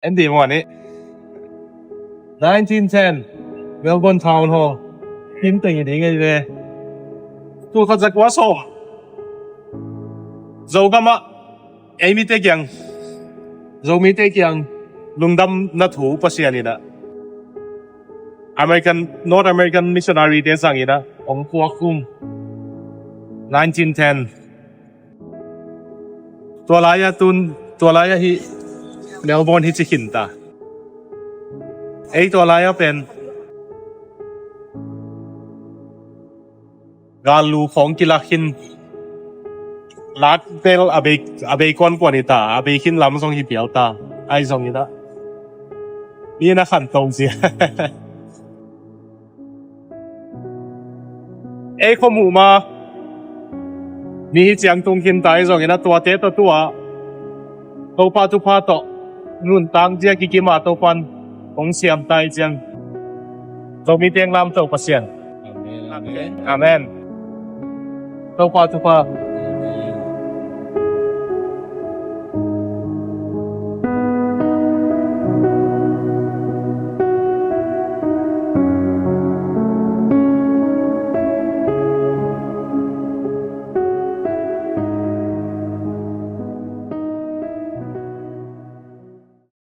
Andy mo ni 1910 Melbourne Town Hall kiếm tình gì đi ngay về tôi có giật quá sổ dầu găm á ấy mi tê kiang dầu mi tê kiang lung đâm na thủ pasian ni da North American missionary te sang ina ong kwa kum 1910ตัวลายhi Melbourne hi chikin taไอ้ตัวลายเป็นกาลูของกิลาคินลัดเปลอเบกอนกว่านี่ตาอเบคินลำทรงhi เปียวตาไอ้ทรงนี้ตานี่นะขันตรงสิไอ้ข้อมูลมามีเจียงตรงกินตายทรงนี้นะตัวเตะตัวตัวปาตุพาโตรุ่นตังเจียกิกิมาตัวปันของเสียมตายเจียงตัวมีเตียงลำตัวเปอร์เซ็นต์อาเมนตัวปาตุพา